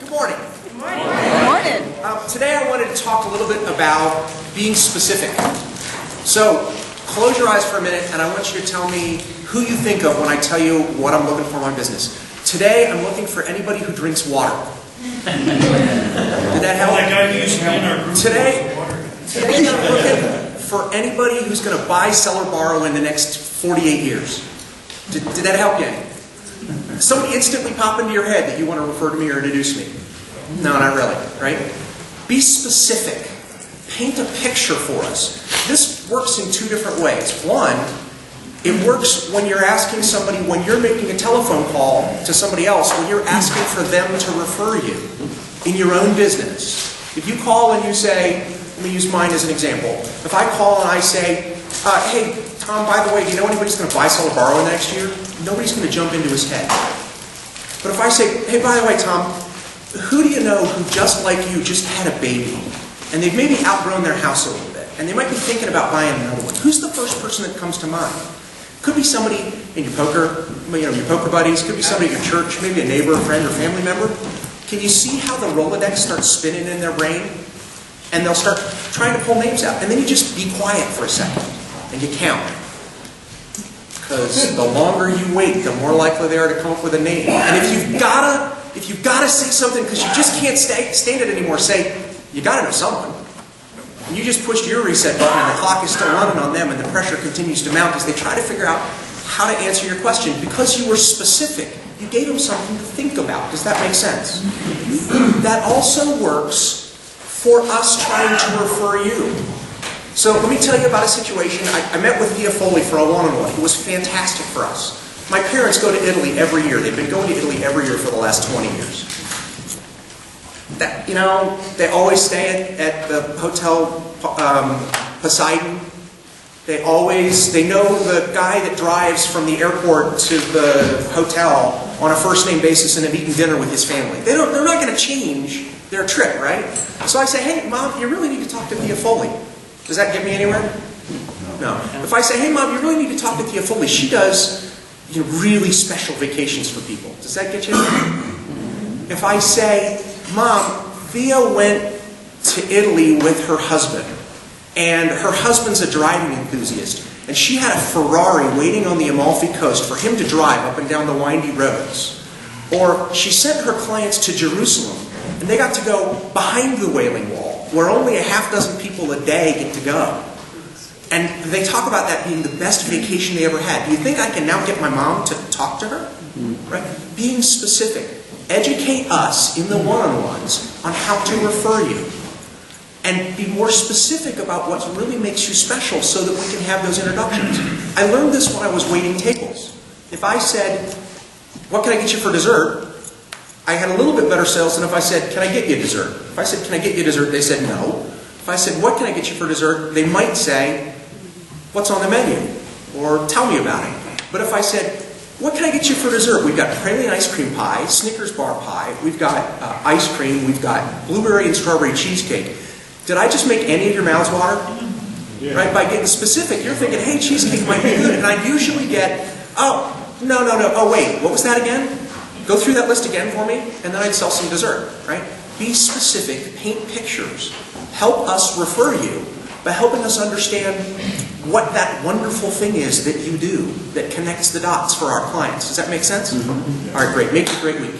Good morning. Good morning. Today I wanted to talk a little bit about being specific. So, close your eyes for a minute and I want you to tell me who you think of when I tell you what I'm looking for in my business. Today I'm looking for anybody who drinks water. Did that help? Today I'm looking for anybody who's going to buy, sell, or borrow in the next 48 years. Did that help you? Somebody instantly pop into your head that you want to refer to me or introduce me. No, not really, right? Be specific. Paint a picture for us. This works in two different ways. One, it works when you're asking somebody, when you're making a telephone call to somebody else, when you're asking for them to refer you in your own business. If you call and you say, let me use mine as an example. If I call and I say, hey, Tom, by the way, do you know anybody's going to buy, sell, or borrow next year? Nobody's going to jump into his head. But if I say, hey, by the way, Tom, who do you know who, just like you, just had a baby? And they've maybe outgrown their house a little bit. And they might be thinking about buying another one. Who's the first person that comes to mind? Could be somebody in your poker, your poker buddies. Could be somebody at your church, maybe a neighbor, a friend, or family member. Can you see how the Rolodex starts spinning in their brain? And they'll start trying to pull names out. And then you just be quiet for a second. And you count. Because the longer you wait, the more likely they are to come up with a name. And if you've gotta say something because you just can't stand it anymore, say, you gotta know someone. And you just pushed your reset button and the clock is still running on them and the pressure continues to mount as they try to figure out how to answer your question. Because you were specific, you gave them something to think about. Does that make sense? That also works for us trying to refer you. So let me tell you about a situation. I met with Thea Foley for a one-on-one. It was fantastic for us. My parents go to Italy every year. They've been going to Italy every year for the last 20 years. They always stay at the Hotel Poseidon. They know the guy that drives from the airport to the hotel on a first-name basis and have eaten dinner with his family. They're not going to change their trip, right? So I say, hey, Mom, you really need to talk to Thea Foley. Does that get me anywhere? No. If I say, hey, Mom, you really need to talk to Thea Foley. She does really special vacations for people. Does that get you anywhere? If I say, Mom, Thea went to Italy with her husband, and her husband's a driving enthusiast, and she had a Ferrari waiting on the Amalfi Coast for him to drive up and down the windy roads. Or she sent her clients to Jerusalem, and they got to go behind the Wailing Wall, where only a half dozen people a day get to go. And they talk about that being the best vacation they ever had. Do you think I can now get my mom to talk to her? Right? Being specific. Educate us in the one-on-ones on how to refer you. And be more specific about what really makes you special so that we can have those introductions. I learned this when I was waiting tables. If I said, what can I get you for dessert? I had a little bit better sales than if I said, can I get you a dessert? If I said, can I get you a dessert? They said no. If I said, what can I get you for dessert? They might say, what's on the menu? Or tell me about it. But if I said, what can I get you for dessert? We've got praline ice cream pie, Snickers bar pie, we've got ice cream, we've got blueberry and strawberry cheesecake. Did I just make any of your mouths water? Yeah. Right? By getting specific, you're thinking, hey, cheesecake might be good. And I usually get, oh, no. Oh, wait, what was that again? Go through that list again for me, and then I'd sell some dessert, right? Be specific, paint pictures. Help us refer you by helping us understand what that wonderful thing is that you do that connects the dots for our clients. Does that make sense? Mm-hmm. All right, great. Make it a great week.